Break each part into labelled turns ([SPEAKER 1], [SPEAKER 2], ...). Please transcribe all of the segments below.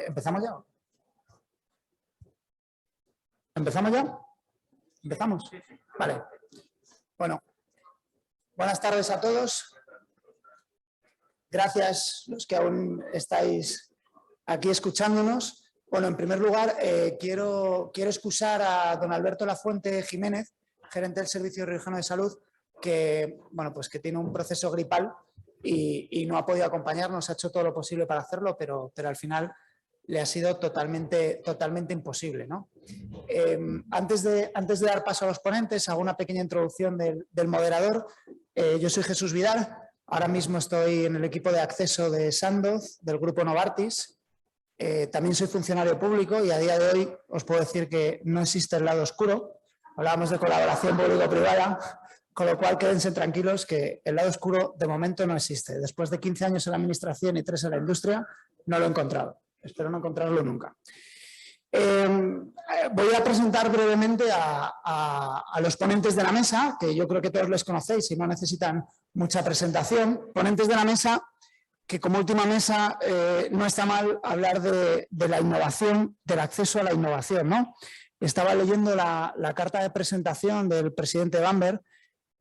[SPEAKER 1] ¿Empezamos ya? ¿Empezamos ya? ¿Empezamos? Vale. Bueno, buenas tardes a todos. Gracias los que aún estáis aquí escuchándonos. Bueno, en primer lugar, quiero excusar a don Alberto Lafuente Jiménez, gerente del Servicio Riojano de Salud, que, bueno, pues que tiene un proceso gripal y no ha podido acompañarnos. Ha hecho todo lo posible para hacerlo, pero al final le ha sido totalmente imposible, ¿no? Antes de dar paso a los ponentes, hago una pequeña introducción del moderador. Yo soy Jesús Vidal, ahora mismo estoy en el equipo de acceso de Sandoz, del grupo Novartis. También soy funcionario público y a día de hoy os puedo decir que no existe el lado oscuro. Hablábamos de colaboración público-privada, con lo cual quédense tranquilos que el lado oscuro de momento no existe. Después de 15 años en la administración y 3 en la industria, no lo he encontrado. Espero no encontrarlo nunca. Voy a presentar brevemente a los ponentes de la mesa, que yo creo que todos les conocéis y no necesitan mucha presentación. Ponentes de la mesa, que como última mesa no está mal hablar de la innovación, del acceso a la innovación, ¿no? Estaba leyendo la carta de presentación del presidente Bamberg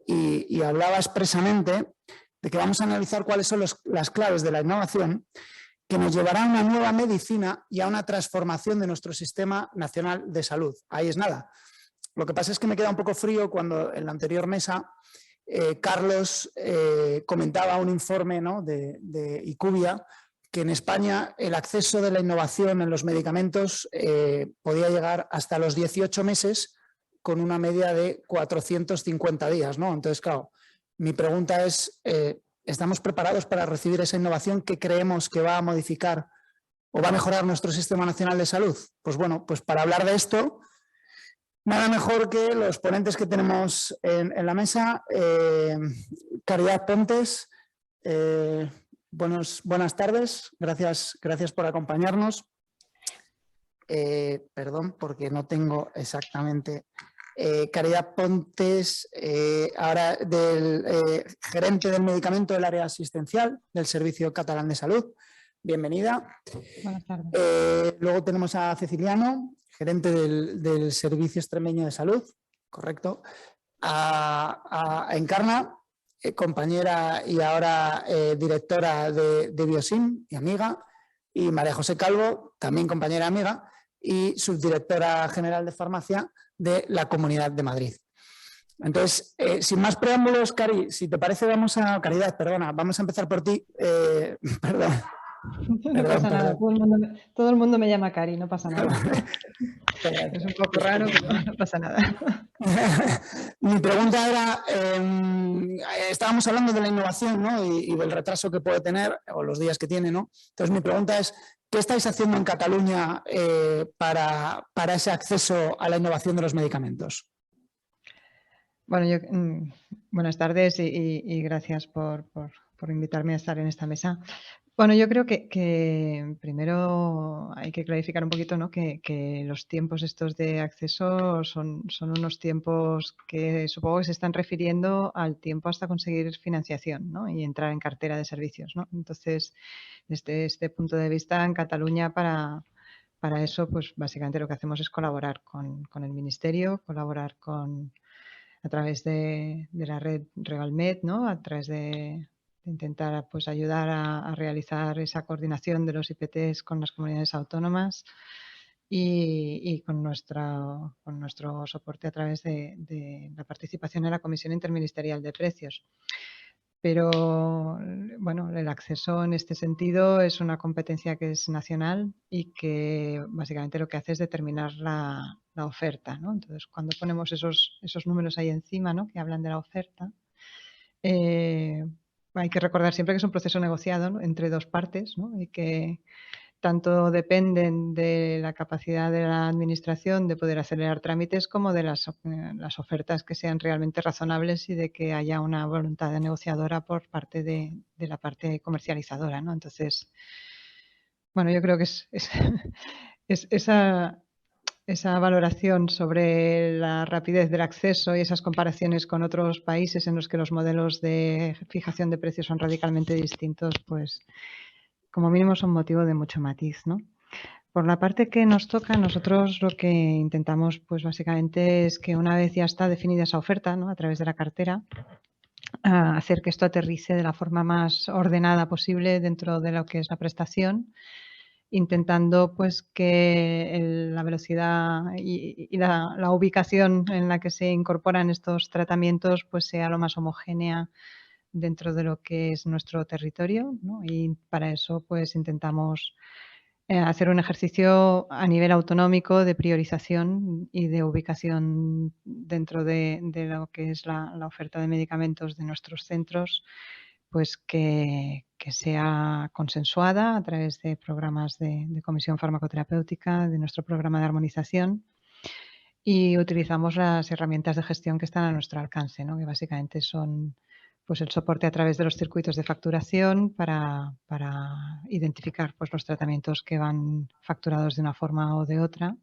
[SPEAKER 1] y hablaba expresamente de que vamos a analizar cuáles son las claves de la innovación que nos llevará a una nueva medicina y a una transformación de nuestro sistema nacional de salud. Ahí es nada. Lo que pasa es que me queda un poco frío cuando en la anterior mesa Carlos comentaba un informe, ¿no?, de IQVIA, que en España el acceso de la innovación en los medicamentos podía llegar hasta los 18 meses con una media de 450 días, ¿no? Entonces, claro, mi pregunta es, ¿estamos preparados para recibir esa innovación que creemos que va a modificar o va a mejorar nuestro Sistema Nacional de Salud? Pues bueno, pues para hablar de esto, nada mejor que los ponentes que tenemos en la mesa. Caridad Pontes, buenas tardes, gracias por acompañarnos. Perdón, porque no tengo exactamente... Caridad Pontes, ahora gerente del medicamento del área asistencial del Servicio Catalán de Salud. Bienvenida.
[SPEAKER 2] Buenas tardes.
[SPEAKER 1] Luego tenemos a Ceciliano, gerente del Servicio Extremeño de Salud, correcto. A Encarna, compañera y ahora directora de Biosim y amiga. Y María José Calvo, también compañera y amiga, y subdirectora general de farmacia de la Comunidad de Madrid. Entonces, sin más preámbulos, Cari, si te parece, Caridad, perdona, vamos a empezar por ti. Perdón.
[SPEAKER 2] No pasa nada, todo el mundo me llama Cari, no pasa nada. Es un poco raro, pero no pasa nada.
[SPEAKER 1] Mi pregunta era, estábamos hablando de la innovación, ¿no?, y del retraso que puede tener, o los días que tiene, ¿no? Entonces, mi pregunta es, ¿qué estáis haciendo en Cataluña para ese acceso a la innovación de los medicamentos?
[SPEAKER 2] Bueno, buenas tardes y gracias por invitarme a estar en esta mesa. Bueno, yo creo que primero hay que clarificar un poquito, ¿no?, que los tiempos estos de acceso son unos tiempos que supongo que se están refiriendo al tiempo hasta conseguir financiación, ¿no?, y entrar en cartera de servicios, ¿no? Entonces, desde este punto de vista, en Cataluña, para eso, pues básicamente lo que hacemos es colaborar con el Ministerio, colaborar a través de la red Regalmed, ¿no?, a través de intentar pues ayudar a realizar esa coordinación de los IPTs con las comunidades autónomas y con nuestro soporte a través de la participación en la Comisión Interministerial de Precios. Pero bueno, el acceso en este sentido es una competencia que es nacional y que básicamente lo que hace es determinar la oferta, ¿no? Entonces, cuando ponemos esos números ahí encima, ¿no?, que hablan de la oferta, hay que recordar siempre que es un proceso negociado, ¿no?, entre dos partes, ¿no?, y que tanto dependen de la capacidad de la administración de poder acelerar trámites como de las ofertas que sean realmente razonables y de que haya una voluntad negociadora por parte de la parte comercializadora, ¿no? Entonces, bueno, yo creo que es esa valoración sobre la rapidez del acceso y esas comparaciones con otros países en los que los modelos de fijación de precios son radicalmente distintos, pues como mínimo son motivo de mucho matiz, ¿no? por la parte que nos toca, nosotros lo que intentamos pues básicamente es que una vez ya está definida esa oferta, ¿no?, a través de la cartera, hacer que esto aterrice de la forma más ordenada posible dentro de lo que es la prestación, intentando pues que la velocidad y la ubicación en la que se incorporan estos tratamientos pues sea lo más homogénea dentro de lo que es nuestro territorio, ¿no? Y para eso pues intentamos hacer un ejercicio a nivel autonómico de priorización y de ubicación dentro de lo que es la oferta de medicamentos de nuestros centros, pues que sea consensuada a través de programas de comisión farmacoterapéutica, de nuestro programa de armonización, y utilizamos las herramientas de gestión que están a nuestro alcance, ¿no?, que básicamente son pues el soporte a través de los circuitos de facturación para identificar pues los tratamientos que van facturados de una forma o de otra.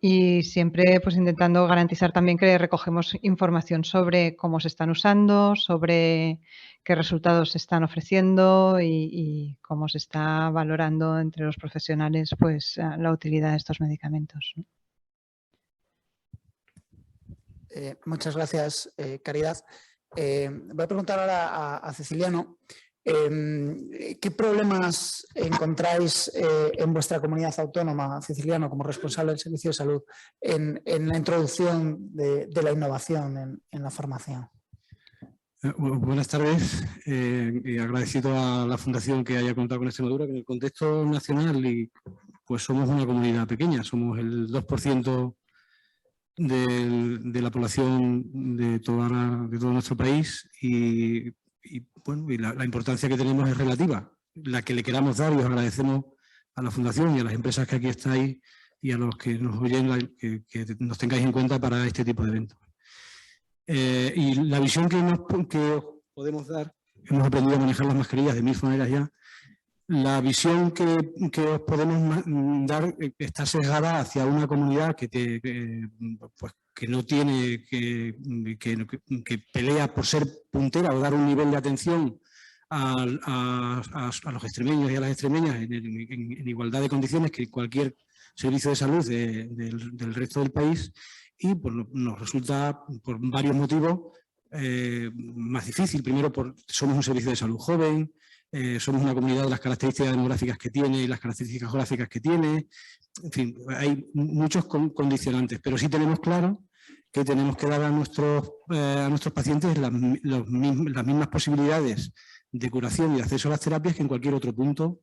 [SPEAKER 2] Y siempre pues intentando garantizar también que recogemos información sobre cómo se están usando, sobre qué resultados se están ofreciendo y cómo se está valorando entre los profesionales pues la utilidad de estos medicamentos, ¿no?
[SPEAKER 1] Muchas gracias, Caridad. Voy a preguntar ahora a Ceciliano. ¿Qué problemas encontráis en vuestra comunidad autónoma, Ceciliano, como responsable del Servicio de Salud, en la introducción de la innovación en la farmacia?
[SPEAKER 3] Buenas tardes y agradecido a la Fundación que haya contado con Extremadura, que en el contexto nacional pues somos una comunidad pequeña, somos el 2% de la población de todo nuestro país y la importancia que tenemos es relativa. La que le queramos dar, y os agradecemos a la Fundación y a las empresas que aquí estáis y a los que nos oyen, que nos tengáis en cuenta para este tipo de eventos. Y la visión que os podemos dar, hemos aprendido a manejar las mascarillas de 1000 maneras ya, la visión que os podemos dar está sesgada hacia una comunidad que no tiene, que pelea por ser puntera o dar un nivel de atención a los extremeños y a las extremeñas en igualdad de condiciones que cualquier servicio de salud del resto del país, y pues, nos resulta por varios motivos más difícil. Primero, somos un servicio de salud joven, somos una comunidad de las características demográficas que tiene y las características geográficas que tiene. En fin, hay muchos condicionantes, pero sí tenemos claro que tenemos que dar a nuestros pacientes las mismas posibilidades de curación y de acceso a las terapias que en cualquier otro punto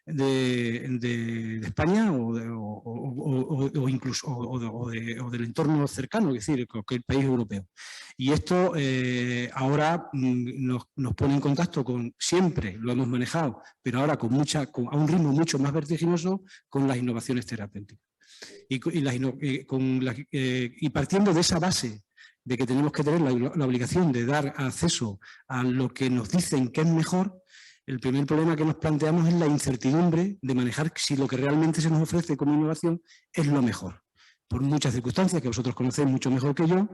[SPEAKER 3] de España o incluso del entorno cercano, es decir, cualquier país europeo. Y esto ahora nos pone en contacto siempre lo hemos manejado, pero ahora a un ritmo mucho más vertiginoso, con las innovaciones terapéuticas. Y partiendo de esa base de que tenemos que tener la obligación de dar acceso a lo que nos dicen que es mejor, el primer problema que nos planteamos es la incertidumbre de manejar si lo que realmente se nos ofrece como innovación es lo mejor. Por muchas circunstancias que vosotros conocéis mucho mejor que yo,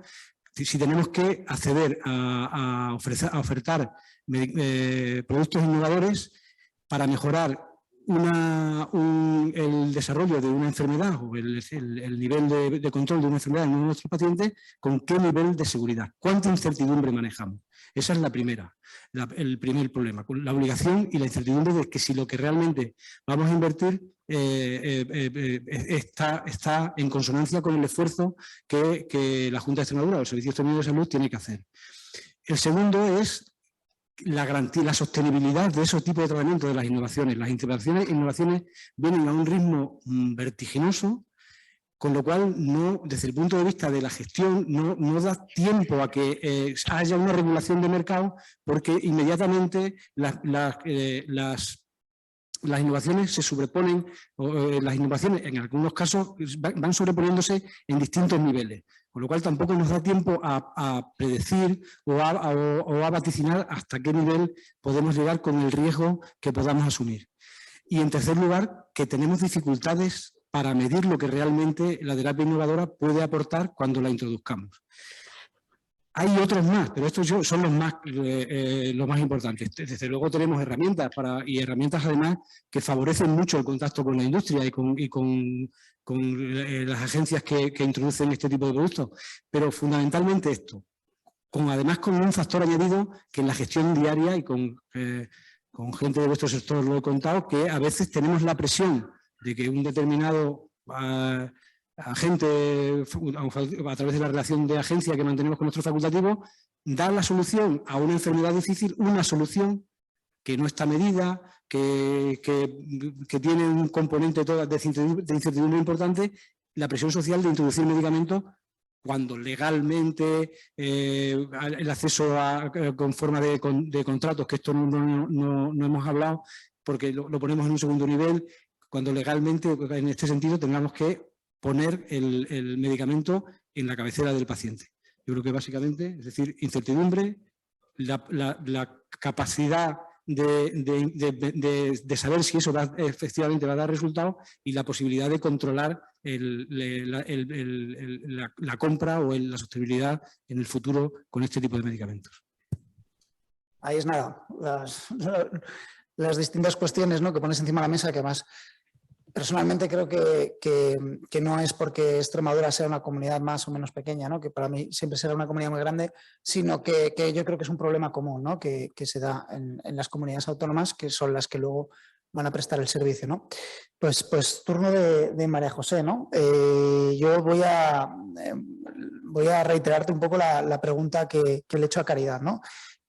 [SPEAKER 3] si tenemos que acceder a ofertar productos innovadores para mejorar el desarrollo de una enfermedad o el nivel de control de una enfermedad en uno de nuestros pacientes, ¿con qué nivel de seguridad? ¿Cuánta incertidumbre manejamos? Esa es el primer problema, con la obligación y la incertidumbre de que si lo que realmente vamos a invertir está en consonancia con el esfuerzo que la Junta de Extremadura o el Servicio Extremeño de Salud tiene que hacer. El segundo es la garantía, la sostenibilidad de esos tipos de tratamientos de las innovaciones. Las innovaciones vienen a un ritmo vertiginoso, con lo cual, desde el punto de vista de la gestión, no da tiempo a que haya una regulación de mercado, porque inmediatamente las innovaciones se sobreponen, las innovaciones en algunos casos van sobreponiéndose en distintos niveles, con lo cual tampoco nos da tiempo a predecir o a vaticinar hasta qué nivel podemos llegar con el riesgo que podamos asumir. Y en tercer lugar, que tenemos dificultades para medir lo que realmente la terapia innovadora puede aportar cuando la introduzcamos. Hay otros más, pero estos son los más importantes. Desde luego tenemos herramientas y herramientas además que favorecen mucho el contacto con la industria y con las agencias que introducen este tipo de productos. Pero fundamentalmente esto, además con un factor añadido que en la gestión diaria y con gente de vuestro sector lo he contado, que a veces tenemos la presión de que un determinado agente, a través de la relación de agencia que mantenemos con nuestro facultativo, da la solución a una enfermedad difícil, una solución que no está medida, que tiene un componente de incertidumbre importante, la presión social de introducir medicamentos cuando legalmente el acceso con forma de contratos, que esto no hemos hablado porque lo ponemos en un segundo nivel, cuando legalmente en este sentido tengamos que poner el medicamento en la cabecera del paciente. Yo creo que básicamente, es decir, incertidumbre, la capacidad de saber si eso efectivamente va a dar resultados y la posibilidad de controlar la compra o la sostenibilidad en el futuro con este tipo de medicamentos.
[SPEAKER 1] Ahí es nada, las distintas cuestiones, ¿no?, que pones encima de la mesa, que además personalmente creo que no es porque Extremadura sea una comunidad más o menos pequeña, ¿no?, que para mí siempre será una comunidad muy grande, sino que yo creo que es un problema común, ¿no?, que se da en las comunidades autónomas, que son las que luego van a prestar el servicio, ¿no? Pues turno de María José, ¿no? Yo voy a reiterarte un poco la pregunta que le he hecho a Caridad, ¿no?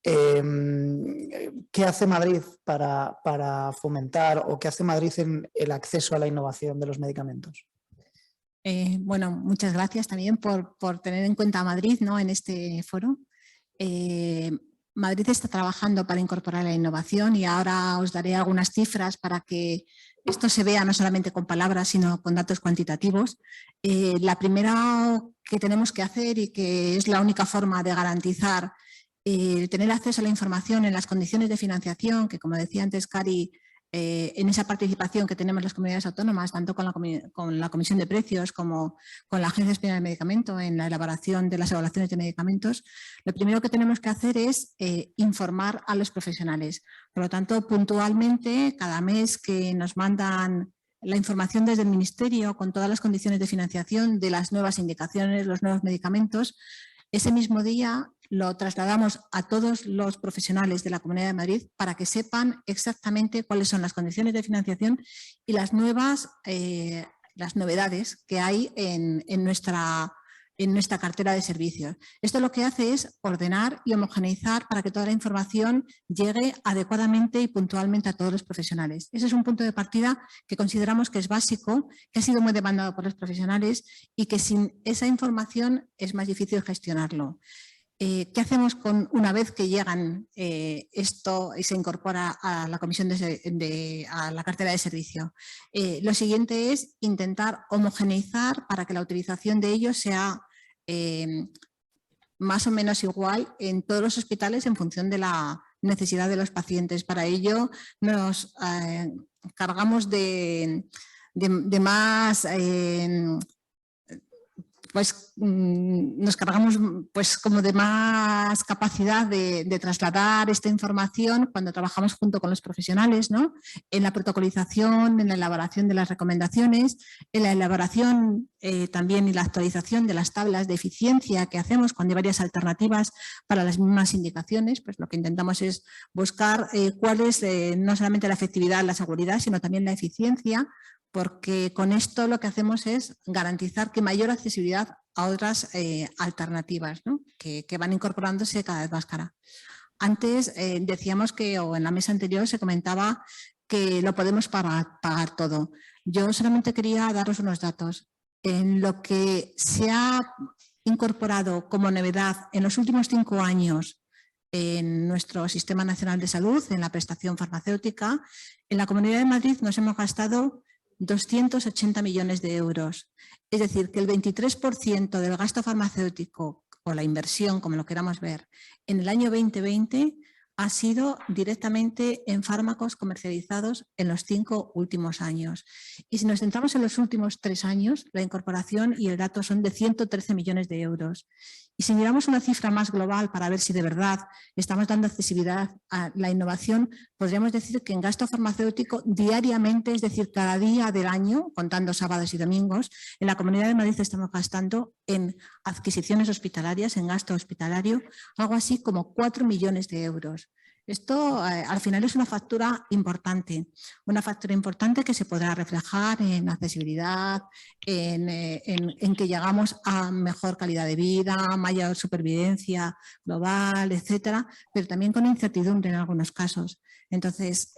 [SPEAKER 1] ¿Qué hace Madrid para fomentar o qué hace Madrid en el acceso a la innovación de los medicamentos?
[SPEAKER 4] Bueno, muchas gracias también por tener en cuenta a Madrid, ¿no?, en este foro. Madrid está trabajando para incorporar la innovación y ahora os daré algunas cifras para que esto se vea no solamente con palabras, sino con datos cuantitativos. La primera que tenemos que hacer, y que es la única forma de garantizar tener acceso a la información en las condiciones de financiación, que como decía antes Cari, en esa participación que tenemos las comunidades autónomas, tanto con la Comisión de Precios como con la Agencia Española del Medicamento en la elaboración de las evaluaciones de medicamentos, lo primero que tenemos que hacer es informar a los profesionales. Por lo tanto, puntualmente, cada mes que nos mandan la información desde el Ministerio con todas las condiciones de financiación de las nuevas indicaciones, los nuevos medicamentos, ese mismo día lo trasladamos a todos los profesionales de la Comunidad de Madrid para que sepan exactamente cuáles son las condiciones de financiación y las novedades que hay en nuestra cartera de servicios. Esto lo que hace es ordenar y homogeneizar para que toda la información llegue adecuadamente y puntualmente a todos los profesionales. Ese es un punto de partida que consideramos que es básico, que ha sido muy demandado por los profesionales y que sin esa información es más difícil gestionarlo. ¿Qué hacemos una vez que llegan esto y se incorpora a la comisión a la cartera de servicio? Lo siguiente es intentar homogeneizar para que la utilización de ellos sea más o menos igual en todos los hospitales en función de la necesidad de los pacientes. Para ello nos cargamos de más... nos cargamos como de más capacidad de trasladar esta información cuando trabajamos junto con los profesionales, ¿no?, en la protocolización, en la elaboración de las recomendaciones, en la elaboración también y la actualización de las tablas de eficiencia que hacemos cuando hay varias alternativas para las mismas indicaciones. Pues lo que intentamos es buscar cuál es no solamente la efectividad, la seguridad, sino también la eficiencia, porque con esto lo que hacemos es garantizar que mayor accesibilidad a otras alternativas, ¿no?, que van incorporándose cada vez más cara. Antes decíamos o en la mesa anterior se comentaba que lo podemos pagar todo. Yo solamente quería daros unos datos. En lo que se ha incorporado como novedad en los últimos 5 años en nuestro Sistema Nacional de Salud, en la prestación farmacéutica, en la Comunidad de Madrid nos hemos gastado 280 millones de euros. Es decir, que el 23% del gasto farmacéutico o la inversión, como lo queramos ver, en el año 2020 ha sido directamente en fármacos comercializados en los 5 últimos años. Y si nos centramos en los últimos 3 años, la incorporación y el dato son de 113 millones de euros. Y si miramos una cifra más global para ver si de verdad estamos dando accesibilidad a la innovación, podríamos decir que en gasto farmacéutico diariamente, es decir, cada día del año, contando sábados y domingos, en la Comunidad de Madrid estamos gastando en adquisiciones hospitalarias, en gasto hospitalario, algo así como 4 millones de euros. Esto al final es una factura importante que se podrá reflejar en accesibilidad, en que llegamos a mejor calidad de vida, mayor supervivencia global, etcétera, pero también con incertidumbre en algunos casos. Entonces,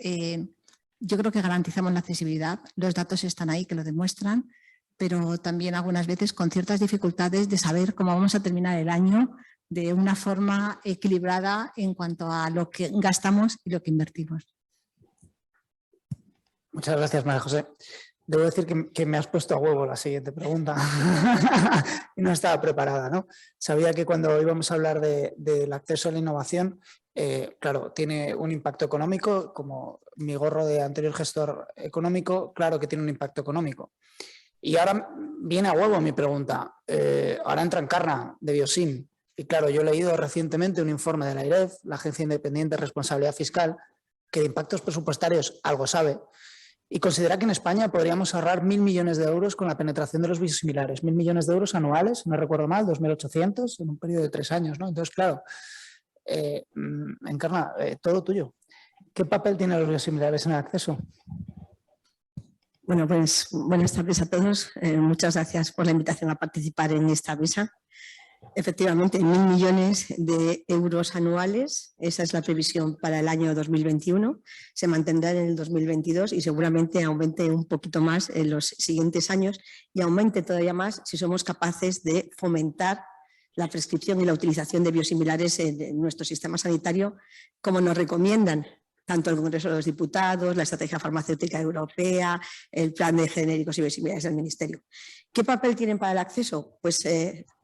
[SPEAKER 4] yo creo que garantizamos la accesibilidad, los datos están ahí que lo demuestran, pero también algunas veces con ciertas dificultades de saber cómo vamos a terminar el año de una forma equilibrada en cuanto a lo que gastamos y lo que invertimos.
[SPEAKER 1] Muchas gracias, María José. Debo decir que me has puesto a huevo la siguiente pregunta y no estaba preparada, ¿no? Sabía que cuando íbamos a hablar del acceso a la innovación, claro, tiene un impacto económico, como mi gorro de anterior gestor económico, claro que tiene un impacto económico. Y ahora viene a huevo mi pregunta, ahora entra en Encarna de Biosim. Y claro, yo he leído recientemente un informe de la AIREF, la Agencia Independiente de Responsabilidad Fiscal, que de impactos presupuestarios algo sabe, y considera que en España podríamos ahorrar 1.000 millones de euros con la penetración de los biosimilares, 1.000 millones de euros anuales, no recuerdo mal, 2.800 en un periodo de 3 años, ¿no? Entonces, claro, Encarna, todo tuyo. ¿Qué papel tienen los biosimilares en el acceso?
[SPEAKER 5] Bueno, pues buenas tardes a todos. Muchas gracias por la invitación a participar en esta mesa. Efectivamente, 1.000 millones de euros anuales, esa es la previsión para el año 2021, se mantendrá en el 2022 y seguramente aumente un poquito más en los siguientes años y aumente todavía más si somos capaces de fomentar la prescripción y la utilización de biosimilares en nuestro sistema sanitario, como nos recomiendan tanto el Congreso de los Diputados, la Estrategia Farmacéutica Europea, el Plan de Genéricos y Biosimilares del Ministerio. ¿Qué papel tienen para el acceso? Pues,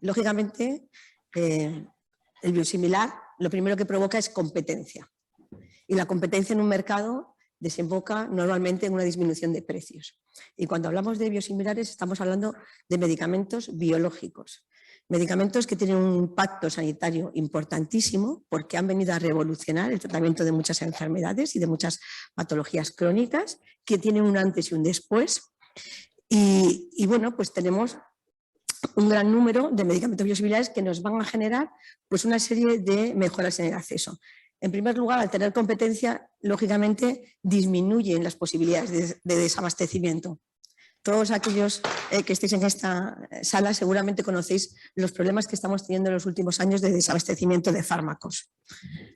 [SPEAKER 5] lógicamente, el biosimilar lo primero que provoca es competencia. Y la competencia en un mercado desemboca normalmente en una disminución de precios. Y cuando hablamos de biosimilares estamos hablando de medicamentos biológicos. Medicamentos que tienen un impacto sanitario importantísimo porque han venido a revolucionar el tratamiento de muchas enfermedades y de muchas patologías crónicas, que tienen un antes y un después. Y bueno, pues tenemos un gran número de medicamentos biosimilares que nos van a generar pues una serie de mejoras en el acceso. En primer lugar, al tener competencia, lógicamente disminuyen las posibilidades de desabastecimiento. Todos aquellos que estéis en esta sala seguramente conocéis los problemas que estamos teniendo en los últimos años de desabastecimiento de fármacos.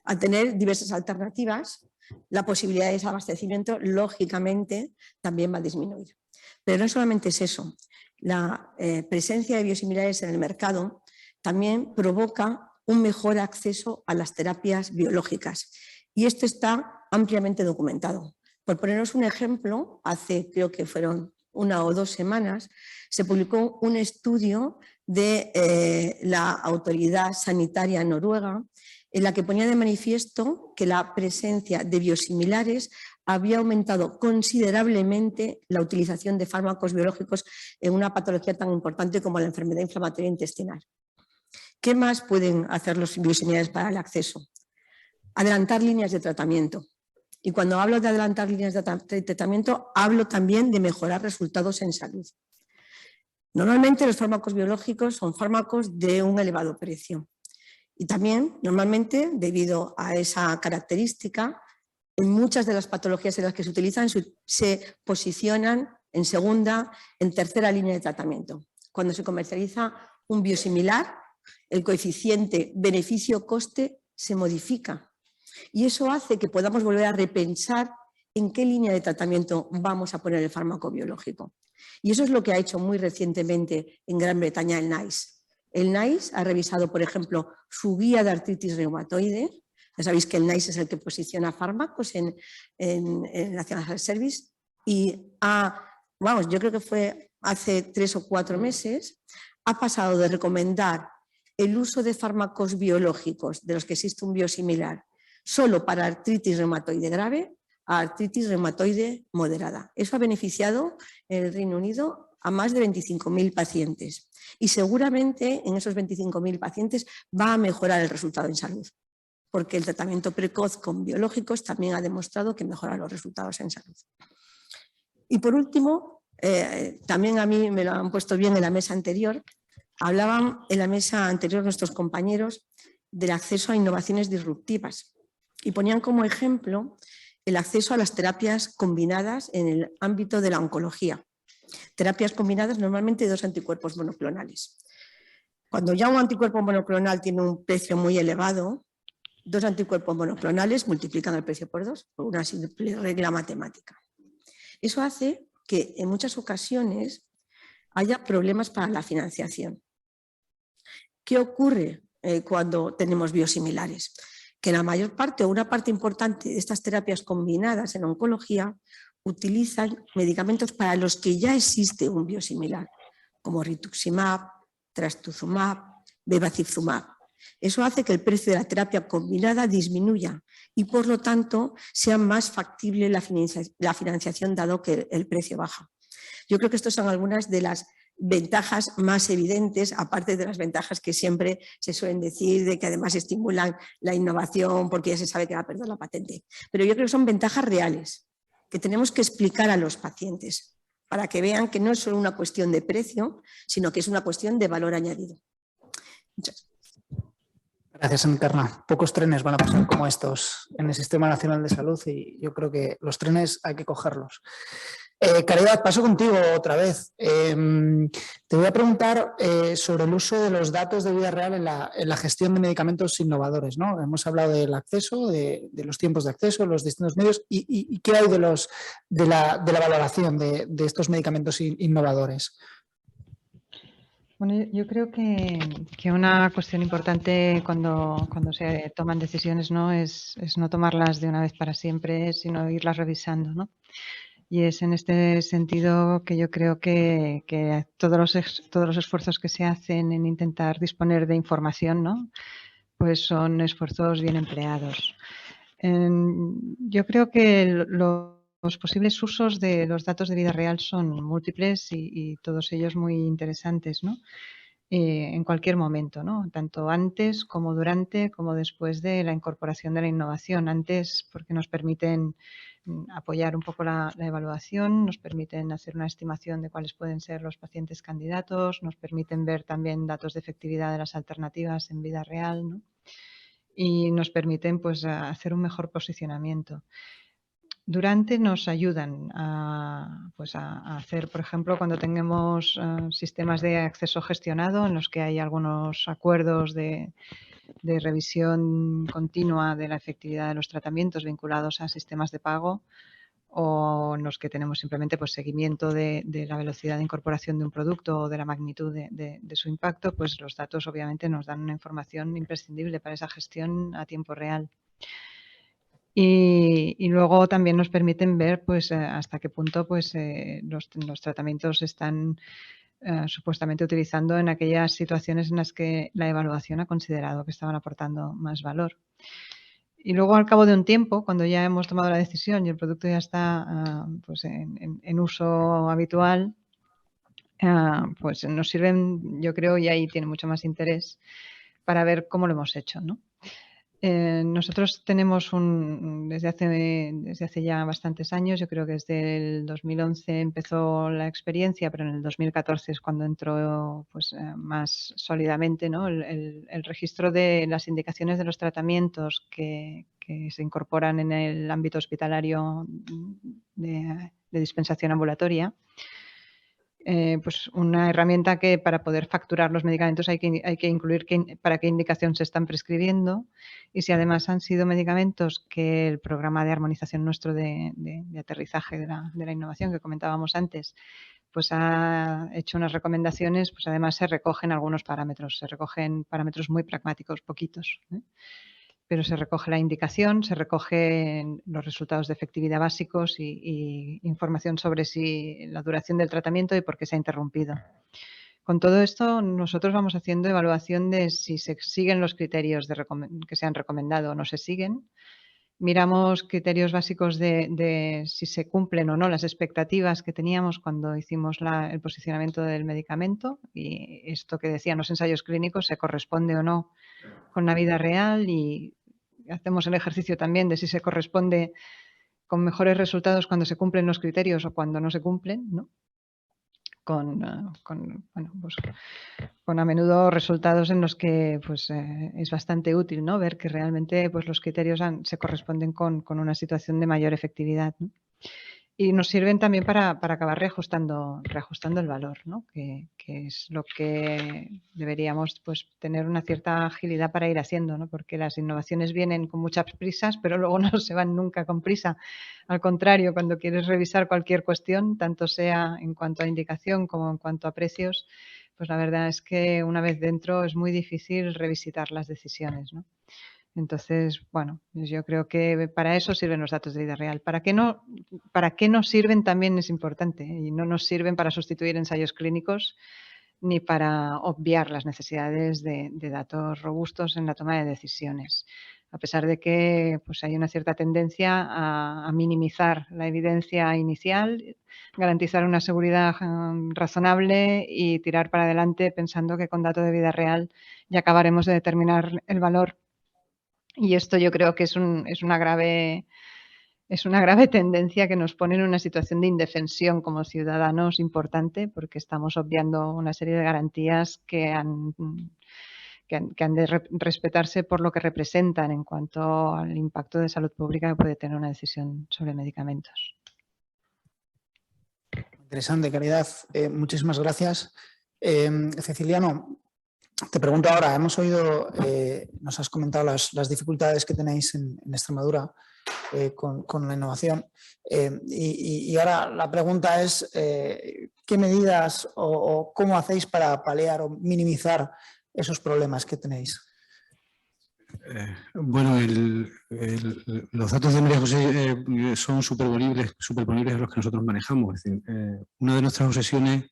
[SPEAKER 5] Al tener diversas alternativas, la posibilidad de desabastecimiento lógicamente también va a disminuir. Pero no solamente es eso, la presencia de biosimilares en el mercado también provoca un mejor acceso a las terapias biológicas y esto está ampliamente documentado. Por poneros un ejemplo, hace creo que fueron 1 o 2 semanas, se publicó un estudio de la Autoridad Sanitaria Noruega en la que ponía de manifiesto que la presencia de biosimilares había aumentado considerablemente la utilización de fármacos biológicos en una patología tan importante como la enfermedad inflamatoria intestinal. ¿Qué más pueden hacer los biosimilares para el acceso? Adelantar líneas de tratamiento. Y cuando hablo de adelantar líneas de tratamiento, hablo también de mejorar resultados en salud. Normalmente los fármacos biológicos son fármacos de un elevado precio. Y también, normalmente, debido a esa característica, en muchas de las patologías en las que se utilizan se posicionan en segunda, en tercera línea de tratamiento. Cuando se comercializa un biosimilar, el coeficiente beneficio-coste se modifica. Y eso hace que podamos volver a repensar en qué línea de tratamiento vamos a poner el fármaco biológico. Y eso es lo que ha hecho muy recientemente en Gran Bretaña el NICE. El NICE ha revisado, por ejemplo, su guía de artritis reumatoide. Ya sabéis que el NICE es el que posiciona fármacos en National Health Service y yo creo que fue hace 3 o 4 meses, ha pasado de recomendar el uso de fármacos biológicos de los que existe un biosimilar solo para artritis reumatoide grave a artritis reumatoide moderada. Eso ha beneficiado en el Reino Unido a más de 25.000 pacientes y seguramente en esos 25.000 pacientes va a mejorar el resultado en salud, porque el tratamiento precoz con biológicos también ha demostrado que mejora los resultados en salud. Y por último, también a mí me lo han puesto bien en la mesa anterior, hablaban en la mesa anterior nuestros compañeros del acceso a innovaciones disruptivas y ponían como ejemplo el acceso a las terapias combinadas en el ámbito de la oncología. Terapias combinadas normalmente de 2 anticuerpos monoclonales. Cuando ya un anticuerpo monoclonal tiene un precio muy elevado, 2 anticuerpos monoclonales multiplican el precio por 2, por una simple regla matemática. Eso hace que en muchas ocasiones haya problemas para la financiación. ¿Qué ocurre cuando tenemos biosimilares? Que la mayor parte o una parte importante de estas terapias combinadas en oncología utilizan medicamentos para los que ya existe un biosimilar, como rituximab, trastuzumab, bevacizumab. Eso hace que el precio de la terapia combinada disminuya y, por lo tanto, sea más factible la financiación dado que el precio baja. Yo creo que estas son algunas de las ventajas más evidentes, aparte de las ventajas que siempre se suelen decir, de que además estimulan la innovación porque ya se sabe que va a perder la patente. Pero yo creo que son ventajas reales, que tenemos que explicar a los pacientes para que vean que no es solo una cuestión de precio, sino que es una cuestión de valor añadido. Muchas gracias.
[SPEAKER 1] Gracias, Encarna. Pocos trenes van a pasar como estos en el Sistema Nacional de Salud y yo creo que los trenes hay que cogerlos. Caridad, paso contigo otra vez. Te voy a preguntar sobre el uso de los datos de vida real en la gestión de medicamentos innovadores, ¿no? Hemos hablado del acceso, de los tiempos de acceso, los distintos medios y qué hay de la valoración de estos medicamentos innovadores.
[SPEAKER 2] Bueno, yo creo que una cuestión importante cuando se toman decisiones, ¿no? es no tomarlas de una vez para siempre, sino irlas revisando, ¿no? Y es en este sentido que yo creo que todos los esfuerzos que se hacen en intentar disponer de información, ¿no? Pues son esfuerzos bien empleados. Yo creo que los posibles usos de los datos de vida real son múltiples y todos ellos muy interesantes, ¿no? En cualquier momento, ¿no? Tanto antes como durante como después de la incorporación de la innovación. Antes porque nos permiten apoyar un poco la evaluación, nos permiten hacer una estimación de cuáles pueden ser los pacientes candidatos, nos permiten ver también datos de efectividad de las alternativas en vida real, ¿no? Y nos permiten pues hacer un mejor posicionamiento. Durante nos ayudan a hacer, por ejemplo, cuando tengamos sistemas de acceso gestionado en los que hay algunos acuerdos de revisión continua de la efectividad de los tratamientos vinculados a sistemas de pago o en los que tenemos simplemente pues, seguimiento de la velocidad de incorporación de un producto o de la magnitud de su impacto, pues los datos obviamente nos dan una información imprescindible para esa gestión a tiempo real. Y luego también nos permiten ver pues, hasta qué punto pues, los tratamientos están supuestamente utilizando en aquellas situaciones en las que la evaluación ha considerado que estaban aportando más valor. Y luego al cabo de un tiempo, cuando ya hemos tomado la decisión y el producto ya está pues en uso habitual, pues nos sirven, yo creo, y ahí tiene mucho más interés para ver cómo lo hemos hecho, ¿no? Nosotros tenemos desde hace ya bastantes años, yo creo que desde el 2011 empezó la experiencia, pero en el 2014 es cuando entró pues, más sólidamente, ¿no? el registro de las indicaciones de los tratamientos que se incorporan en el ámbito hospitalario de dispensación ambulatoria. Pues una herramienta que para poder facturar los medicamentos hay que incluir para qué indicación se están prescribiendo y si además han sido medicamentos que el programa de armonización nuestro de aterrizaje de la innovación que comentábamos antes pues ha hecho unas recomendaciones, pues además se recogen algunos parámetros, se recogen parámetros muy pragmáticos, poquitos, ¿eh? Pero se recoge la indicación, se recogen los resultados de efectividad básicos y información sobre la duración del tratamiento y por qué se ha interrumpido. Con todo esto, nosotros vamos haciendo evaluación de si se siguen los criterios que se han recomendado o no se siguen. Miramos criterios básicos de si se cumplen o no las expectativas que teníamos cuando hicimos el posicionamiento del medicamento, y esto que decían los ensayos clínicos se corresponde o no con la vida real, y hacemos el ejercicio también de si se corresponde con mejores resultados cuando se cumplen los criterios o cuando no se cumplen, ¿no? Con a menudo resultados en los que pues, es bastante útil, ¿no? Ver que realmente pues, los criterios se corresponden con una situación de mayor efectividad, ¿no? Y nos sirven también para acabar reajustando el valor, ¿no? Que es lo que deberíamos pues, tener una cierta agilidad para ir haciendo, ¿no? Porque las innovaciones vienen con muchas prisas, pero luego no se van nunca con prisa. Al contrario, cuando quieres revisar cualquier cuestión, tanto sea en cuanto a indicación como en cuanto a precios, pues la verdad es que una vez dentro es muy difícil revisitar las decisiones, ¿no? Entonces, bueno, yo creo que para eso sirven los datos de vida real. ¿Para qué nos sirven? También es importante, y no nos sirven para sustituir ensayos clínicos ni para obviar las necesidades de datos robustos en la toma de decisiones. A pesar de que pues, hay una cierta tendencia a minimizar la evidencia inicial, garantizar una seguridad razonable y tirar para adelante pensando que con datos de vida real ya acabaremos de determinar el valor. Y esto yo creo que es una grave tendencia que nos pone en una situación de indefensión como ciudadanos importante, porque estamos obviando una serie de garantías que han de respetarse por lo que representan en cuanto al impacto de salud pública que puede tener una decisión sobre medicamentos.
[SPEAKER 1] Interesante, Caridad. Muchísimas gracias. Ceciliano, te pregunto ahora, hemos oído, nos has comentado las dificultades que tenéis en Extremadura con la innovación, y ahora la pregunta es ¿qué medidas o cómo hacéis para paliar o minimizar esos problemas que tenéis?
[SPEAKER 3] Bueno, los datos de María José son superponibles a los que nosotros manejamos. Es decir, una de nuestras obsesiones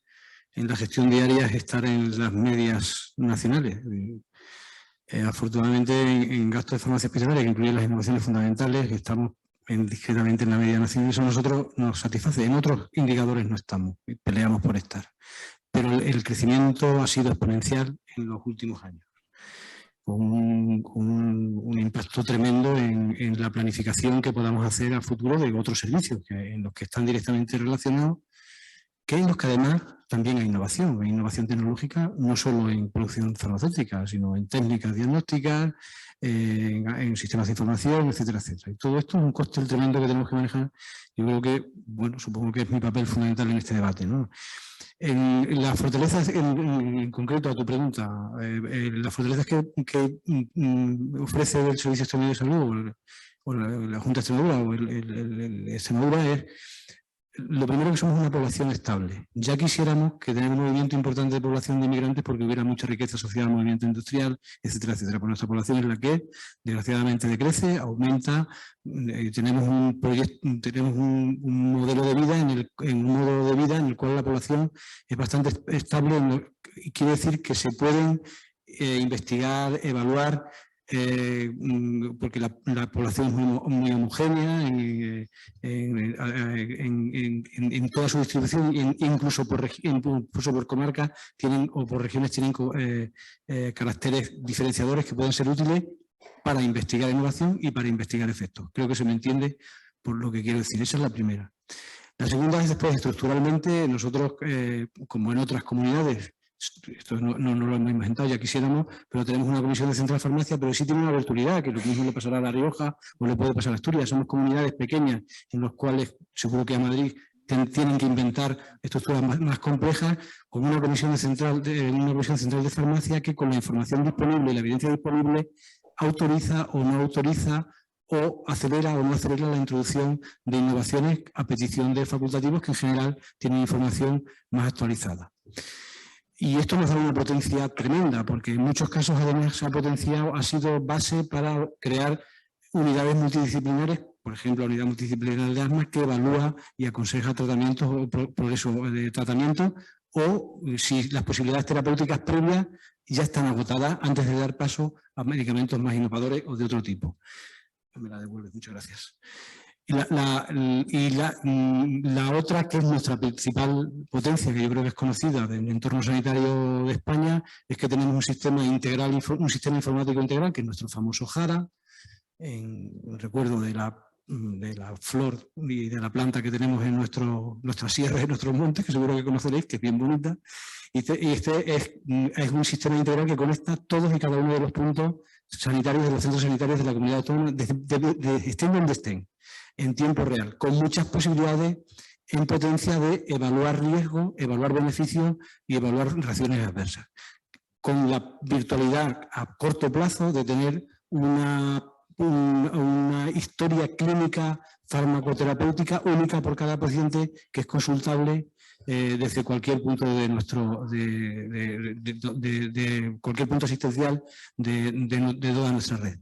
[SPEAKER 3] en la gestión diaria es estar en las medias nacionales. Afortunadamente, en gastos de farmacia hospitalaria, que incluyen las innovaciones fundamentales, estamos discretamente en la media nacional, y eso a nosotros nos satisface. En otros indicadores no estamos, peleamos por estar. Pero el crecimiento ha sido exponencial en los últimos años, con un impacto tremendo en la planificación que podamos hacer a futuro de otros servicios en los que están directamente relacionados, que en los que además también hay innovación tecnológica, no solo en producción farmacéutica, sino en técnicas diagnósticas, en sistemas de información, etcétera, etcétera. Y todo esto es un coste tremendo que tenemos que manejar. Yo creo que, bueno, supongo que es mi papel fundamental en este debate, ¿no? En las fortalezas, en concreto a tu pregunta, las fortalezas que ofrece el Servicio Extremeño de Salud o la Junta de Extremadura o el Extremadura es, lo primero, que somos una población estable. Ya quisiéramos que tener un movimiento importante de población de inmigrantes porque hubiera mucha riqueza asociada al movimiento industrial, etcétera, etcétera. Pues nuestra población es la que desgraciadamente decrece, aumenta. Tenemos un modelo de vida en el cual la población es bastante estable, y quiere decir que se pueden investigar, evaluar, porque la población es muy homogénea en toda su distribución, incluso por comarca o por regiones tienen caracteres diferenciadores que pueden ser útiles para investigar innovación y para investigar efectos. Creo que se me entiende por lo que quiero decir. Esa es la primera. La segunda es, después, estructuralmente, nosotros, como en otras comunidades, esto no lo hemos inventado, ya quisiéramos, pero tenemos una comisión de central farmacia, pero sí tiene una virtualidad, que lo mismo le pasará a La Rioja o le puede pasar a Asturias. Somos comunidades pequeñas en las cuales, seguro que a Madrid, tienen que inventar estructuras más complejas, con una comisión central de farmacia que, con la información disponible y la evidencia disponible, autoriza o no autoriza, o acelera o no acelera la introducción de innovaciones a petición de facultativos que en general tienen información más actualizada. Y esto nos da una potencia tremenda, porque en muchos casos además ha sido base para crear unidades multidisciplinares, por ejemplo, la unidad multidisciplinar de asma, que evalúa y aconseja tratamientos o progreso de tratamiento o si las posibilidades terapéuticas previas ya están agotadas antes de dar paso a medicamentos más innovadores o de otro tipo. Me la devuelves, muchas gracias. La otra, que es nuestra principal potencia, que yo creo que es conocida del entorno sanitario de España, es que tenemos un sistema integral, un sistema informático integral, que es nuestro famoso JARA, en recuerdo de la flor y de la planta que tenemos en nuestras sierras y nuestros montes, que seguro que conoceréis, que es bien bonita. Y este es un sistema integral que conecta todos y cada uno de los puntos sanitarios de los centros sanitarios de la comunidad autónoma, estén donde estén, en tiempo real, con muchas posibilidades en potencia de evaluar riesgo, evaluar beneficios y evaluar reacciones adversas. Con la virtualidad a corto plazo de tener una historia clínica farmacoterapéutica única por cada paciente, que es consultable desde cualquier punto de cualquier punto asistencial de toda nuestra red.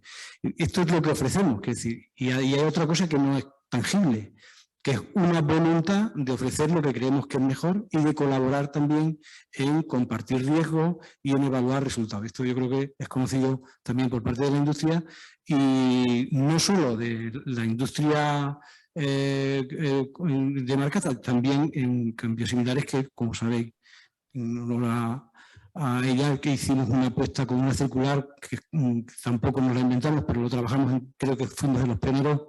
[SPEAKER 3] Esto es lo que ofrecemos, que decir, y hay otra cosa que no es tangible, que es una voluntad de ofrecer lo que creemos que es mejor y de colaborar también en compartir riesgos y en evaluar resultados. Esto yo creo que es conocido también por parte de la industria, y no solo de la industria de marca, también en biosimilares, que, como sabéis, a ella, que hicimos una apuesta con una circular que tampoco nos la inventamos, pero lo trabajamos, creo que fuimos de los primeros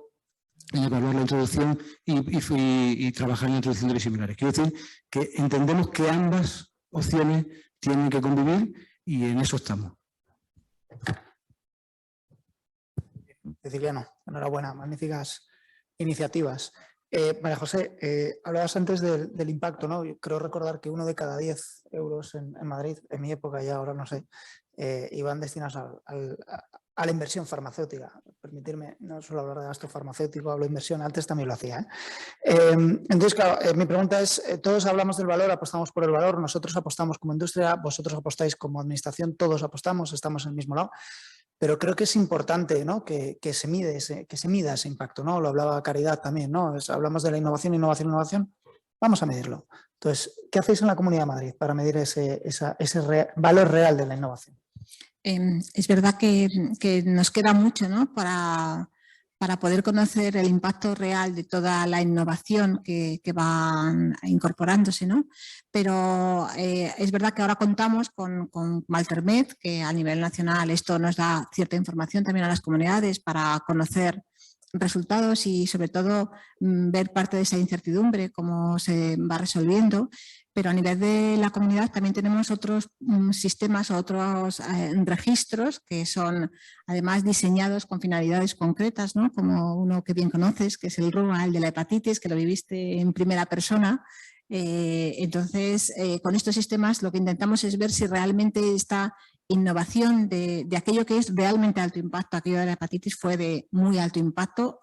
[SPEAKER 3] en evaluar la introducción y trabajar en la introducción de biosimilares. Quiero decir que entendemos que ambas opciones tienen que convivir y en eso estamos.
[SPEAKER 1] Ceciliano, enhorabuena, magníficas iniciativas. María José, hablabas antes del impacto, ¿no? Yo creo recordar que 1 de cada 10 euros en Madrid, en mi época ya, ahora no sé, iban destinados a la inversión farmacéutica. Permitirme no solo hablar de gasto farmacéutico, hablo de inversión, antes también lo hacía. Entonces, claro, mi pregunta es, todos hablamos del valor, apostamos por el valor, nosotros apostamos como industria, vosotros apostáis como administración, todos apostamos, estamos en el mismo lado. Pero creo que es importante, ¿no?, que se mida ese impacto, ¿no? Lo hablaba Caridad también, ¿no? Hablamos de la innovación, innovación. Vamos a medirlo. Entonces, ¿qué hacéis en la Comunidad de Madrid para medir ese valor real de la innovación?
[SPEAKER 4] Es verdad que nos queda mucho, ¿no?, para poder conocer el impacto real de toda la innovación que va incorporándose, ¿no? Pero es verdad que ahora contamos con Maltermed, que a nivel nacional esto nos da cierta información también a las comunidades para conocer resultados y sobre todo ver parte de esa incertidumbre, cómo se va resolviendo. Pero a nivel de la comunidad también tenemos otros sistemas o otros registros que son además diseñados con finalidades concretas, ¿no? Como uno que bien conoces, que es el RUA, el de la hepatitis, que lo viviste en primera persona. Entonces, con estos sistemas lo que intentamos es ver si realmente esta innovación de aquello que es realmente alto impacto, aquello de la hepatitis fue de muy alto impacto,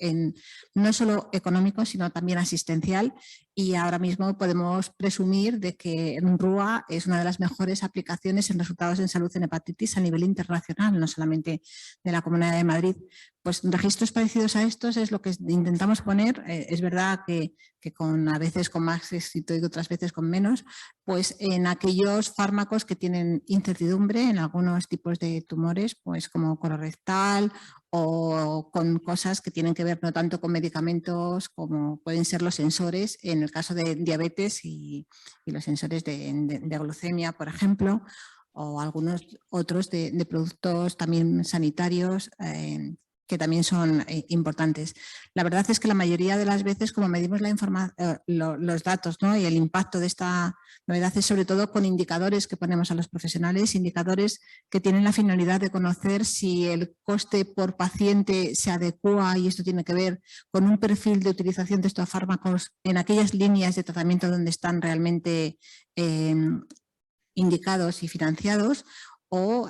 [SPEAKER 4] no solo económico, sino también asistencial. Y ahora mismo podemos presumir de que RUA es una de las mejores aplicaciones en resultados en salud en hepatitis a nivel internacional, no solamente de la Comunidad de Madrid. Pues registros parecidos a estos es lo que intentamos poner. Es verdad que a veces con más éxito y otras veces con menos, pues en aquellos fármacos que tienen incertidumbre en algunos tipos de tumores, pues como colorectal, o con cosas que tienen que ver no tanto con medicamentos como pueden ser los sensores en el caso de diabetes y los sensores de glucemia, por ejemplo, o algunos otros de productos también sanitarios que también son importantes. La verdad es que la mayoría de las veces, como medimos los datos, ¿no?, y el impacto de esta novedad es sobre todo con indicadores que ponemos a los profesionales, indicadores que tienen la finalidad de conocer si el coste por paciente se adecua, y esto tiene que ver con un perfil de utilización de estos fármacos en aquellas líneas de tratamiento donde están realmente indicados y financiados, o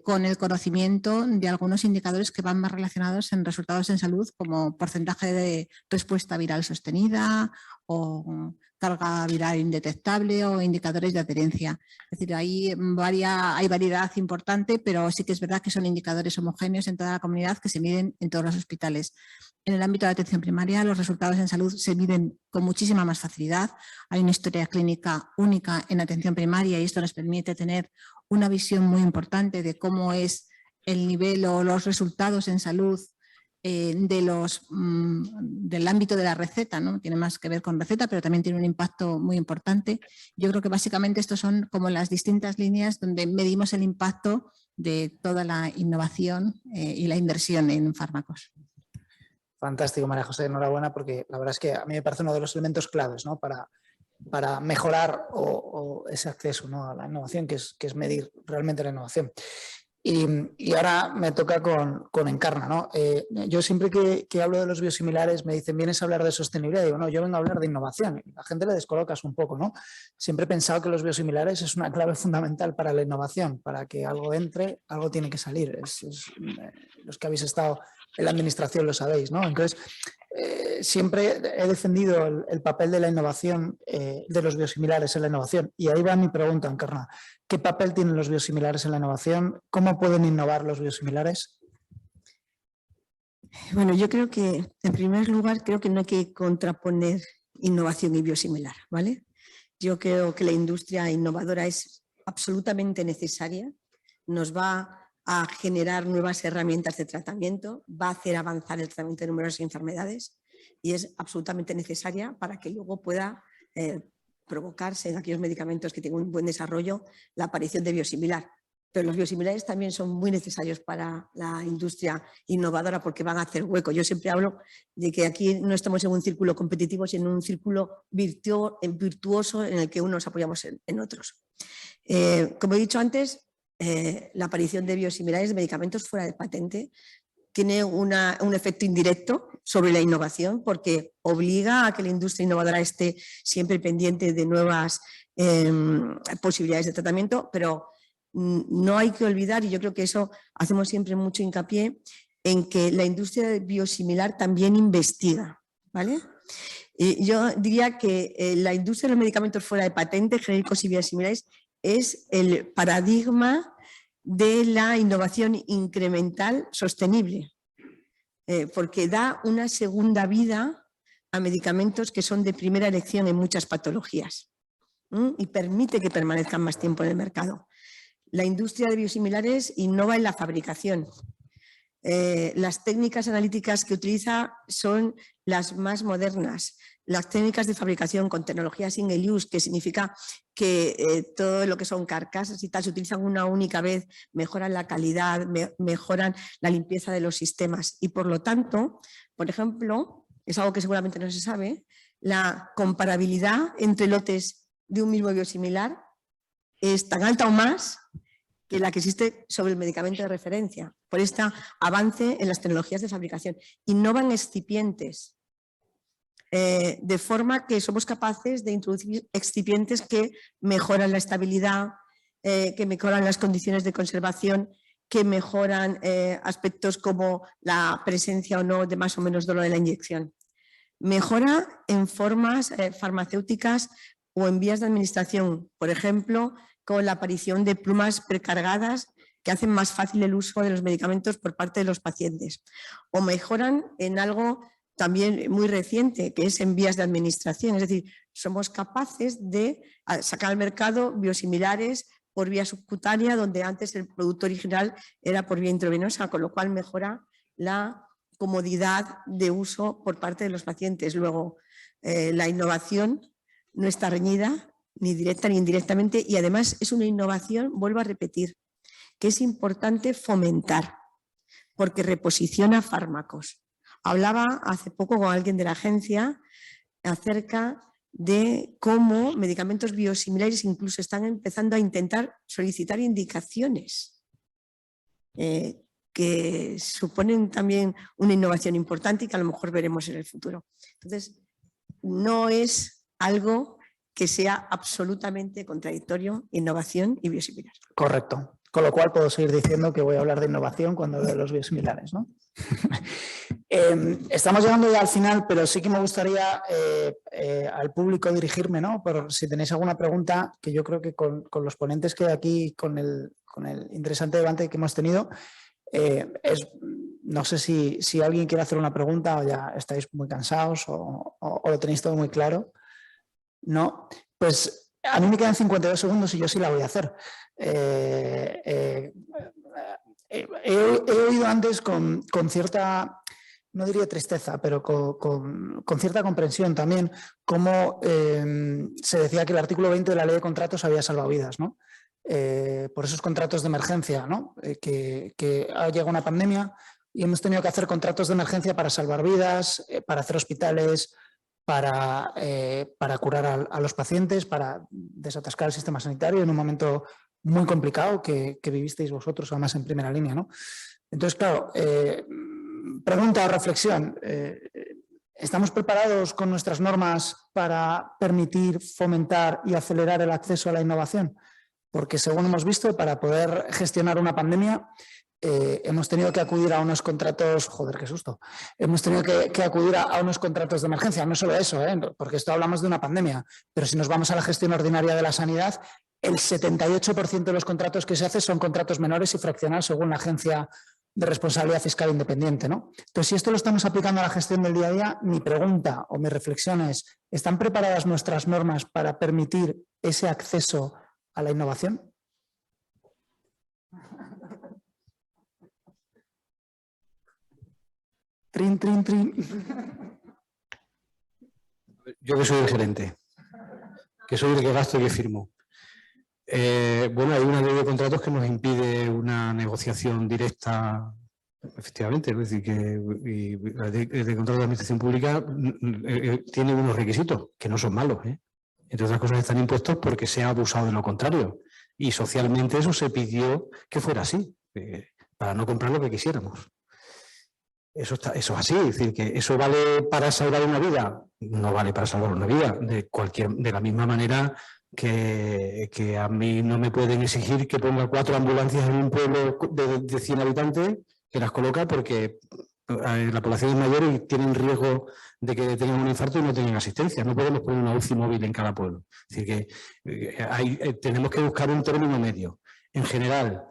[SPEAKER 4] con el conocimiento de algunos indicadores que van más relacionados en resultados en salud, como porcentaje de respuesta viral sostenida o carga viral indetectable o indicadores de adherencia. Es decir, hay variedad importante, pero sí que es verdad que son indicadores homogéneos en toda la comunidad que se miden en todos los hospitales. En el ámbito de atención primaria, los resultados en salud se miden con muchísima más facilidad. Hay una historia clínica única en atención primaria y esto nos permite tener una visión muy importante de cómo es el nivel o los resultados en salud del ámbito de la receta, ¿no? Tiene más que ver con receta, pero también tiene un impacto muy importante. Yo creo que básicamente estos son como las distintas líneas donde medimos el impacto de toda la innovación y la inversión en fármacos.
[SPEAKER 1] Fantástico, María José, enhorabuena, porque la verdad es que a mí me parece uno de los elementos claves, ¿no? para mejorar ese acceso, ¿no? a la innovación, que es medir realmente la innovación. Y ahora me toca con Encarna, ¿no? Yo siempre que hablo de los biosimilares me dicen, ¿vienes a hablar de sostenibilidad? Digo, no, yo vengo a hablar de innovación. Y la gente le descolocas un poco, ¿no? Siempre he pensado que los biosimilares es una clave fundamental para la innovación. Para que algo entre, algo tiene que salir. Los que habéis estado en la administración lo sabéis, ¿no? Entonces, siempre he defendido el papel de la innovación, de los biosimilares en la innovación. Y ahí va mi pregunta, Encarna. ¿Qué papel tienen los biosimilares en la innovación? ¿Cómo pueden innovar los biosimilares?
[SPEAKER 5] Bueno, yo creo que, en primer lugar, creo que no hay que contraponer innovación y biosimilar, ¿vale? Yo creo que la industria innovadora es absolutamente necesaria, nos va a generar nuevas herramientas de tratamiento, va a hacer avanzar el tratamiento de numerosas enfermedades y es absolutamente necesaria para que luego pueda provocarse en aquellos medicamentos que tienen un buen desarrollo la aparición de biosimilar. Pero los biosimilares también son muy necesarios para la industria innovadora porque van a hacer hueco. Yo siempre hablo de que aquí no estamos en un círculo competitivo, sino en un círculo virtuoso en el que unos apoyamos en otros. Como he dicho antes, la aparición de biosimilares de medicamentos fuera de patente tiene un efecto indirecto sobre la innovación porque obliga a que la industria innovadora esté siempre pendiente de nuevas posibilidades de tratamiento, pero no hay que olvidar, y yo creo que eso hacemos siempre mucho hincapié, en que la industria biosimilar también investiga, ¿vale? Yo diría que la industria de los medicamentos fuera de patente, genéricos y biosimilares, es el paradigma de la innovación incremental sostenible, porque da una segunda vida a medicamentos que son de primera elección en muchas patologías y permite que permanezcan más tiempo en el mercado. La industria de biosimilares innova en la fabricación. Las técnicas analíticas que utiliza son las más modernas. Las técnicas de fabricación con tecnología single use, que significa que todo lo que son carcasas y tal se utilizan una única vez, mejoran la calidad, mejoran la limpieza de los sistemas y por lo tanto, por ejemplo, es algo que seguramente no se sabe, la comparabilidad entre lotes de un mismo biosimilar es tan alta o más que la que existe sobre el medicamento de referencia, por este avance en las tecnologías de fabricación. Innovan excipientes, de forma que somos capaces de introducir excipientes que mejoran la estabilidad, que mejoran las condiciones de conservación, que mejoran aspectos como la presencia o no de más o menos dolor de la inyección. Mejora en formas farmacéuticas o en vías de administración, por ejemplo, con la aparición de plumas precargadas que hacen más fácil el uso de los medicamentos por parte de los pacientes. O mejoran en algo también muy reciente, que es en vías de administración. Es decir, somos capaces de sacar al mercado biosimilares por vía subcutánea, donde antes el producto original era por vía intravenosa, con lo cual mejora la comodidad de uso por parte de los pacientes. Luego, la innovación no está reñida, ni directa ni indirectamente, y además es una innovación, vuelvo a repetir, que es importante fomentar, porque reposiciona fármacos. Hablaba hace poco con alguien de la agencia acerca de cómo medicamentos biosimilares incluso están empezando a intentar solicitar indicaciones que suponen también una innovación importante y que a lo mejor veremos en el futuro. Entonces, no es algo que sea absolutamente contradictorio, innovación y biosimilar.
[SPEAKER 1] Correcto. Con lo cual puedo seguir diciendo que voy a hablar de innovación cuando hablo de los biosimilares, ¿no? Estamos llegando ya al final, pero sí que me gustaría al público dirigirme, ¿no? Por si tenéis alguna pregunta, que yo creo que con los ponentes que hay aquí, con el interesante debate que hemos tenido, no sé si alguien quiere hacer una pregunta o ya estáis muy cansados o lo tenéis todo muy claro. No, pues a mí me quedan 52 segundos y yo sí la voy a hacer. He oído antes con cierta, no diría tristeza, pero con cierta comprensión también, cómo se decía que el artículo 20 de la Ley de Contratos había salvado vidas, ¿no? Por esos contratos de emergencia, ¿no? Que ha llegado una pandemia y hemos tenido que hacer contratos de emergencia para salvar vidas, para hacer hospitales, para curar a los pacientes, para desatascar el sistema sanitario en un momento muy complicado que vivisteis vosotros, además en primera línea, ¿no? Entonces, claro, pregunta o reflexión. ¿Estamos preparados con nuestras normas para permitir, fomentar y acelerar el acceso a la innovación? Porque según hemos visto, para poder gestionar una pandemia hemos tenido que acudir a unos contratos, joder, qué susto, hemos tenido que acudir a unos contratos de emergencia, no solo eso, porque esto hablamos de una pandemia, pero si nos vamos a la gestión ordinaria de la sanidad, el 78% de los contratos que se hacen son contratos menores y fraccionados según la Agencia de Responsabilidad Fiscal Independiente, ¿no? Entonces, si esto lo estamos aplicando a la gestión del día a día, mi pregunta o mi reflexión es, ¿están preparadas nuestras normas para permitir ese acceso a la innovación? Trin, trin, trin.
[SPEAKER 3] Yo que soy el gerente, que soy el que gasto y que firmo. Bueno, hay una ley de contratos que nos impide una negociación directa, efectivamente, es decir, que la ley de contratos de administración pública tiene unos requisitos que no son malos, Entre otras cosas están impuestos porque se ha abusado de lo contrario y socialmente eso se pidió que fuera así, para no comprar lo que quisiéramos. Eso es así, es decir, que eso vale para salvar una vida, no vale para salvar una vida, de la misma manera que a mí no me pueden exigir que ponga 4 ambulancias en un pueblo de 100 habitantes, que las coloca porque la población es mayor y tienen riesgo de que tengan un infarto y no tengan asistencia. No podemos poner una UCI móvil en cada pueblo. Es decir, que tenemos que buscar un término medio. En general,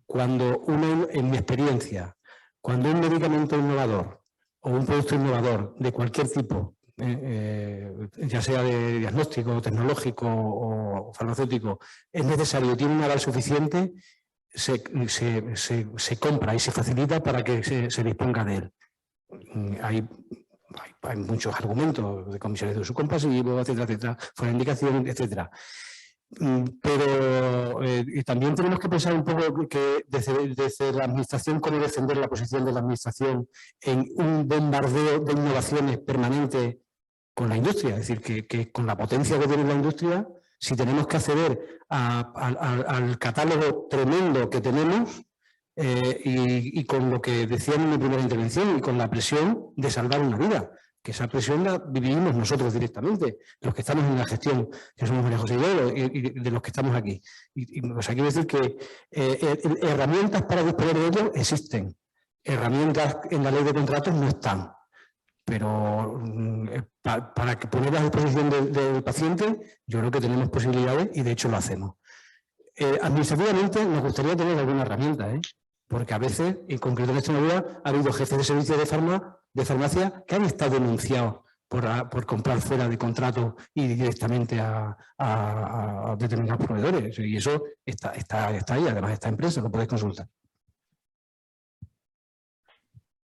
[SPEAKER 3] en mi experiencia, cuando un medicamento innovador o un producto innovador de cualquier tipo, ya sea de diagnóstico, tecnológico o farmacéutico, es necesario y tiene un aval suficiente, se compra y se facilita para que se disponga de él. Hay muchos argumentos de comisiones de uso compasivo, etcétera, etcétera, fuera de indicación, etcétera. Pero también tenemos que pensar un poco que desde la administración, cómo defender la posición de la administración en un bombardeo de innovaciones permanente con la industria. Es decir, que con la potencia que tiene la industria, si tenemos que acceder al catálogo tremendo que tenemos y con lo que decía en mi primera intervención y con la presión de salvar una vida, que esa presión la vivimos nosotros directamente, los que estamos en la gestión, que somos María José y yo, y de los que estamos aquí. O sea, quiero decir que herramientas para disponer de ello existen, herramientas en la ley de contratos no están, pero para ponerlas a disposición del paciente, yo creo que tenemos posibilidades y de hecho lo hacemos. Administrativamente nos gustaría tener alguna herramienta, porque a veces, en concreto en Extremadura, ha habido jefes de servicio de farmacia que han estado denunciados por comprar fuera de contrato y directamente a determinados proveedores. Y eso está ahí, además esta empresa, lo podéis consultar.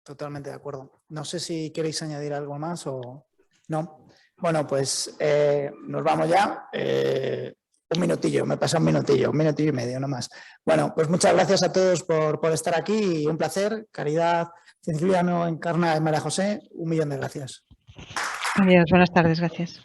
[SPEAKER 1] Totalmente de acuerdo. No sé si queréis añadir algo más o no. Bueno, pues nos vamos ya. Un minutillo, me pasa un minutillo y medio, no más. Bueno, pues muchas gracias a todos por estar aquí y un placer. Caridad Cinciliano encarna a María José. 1.000.000 de gracias.
[SPEAKER 2] Adiós, buenas tardes, gracias.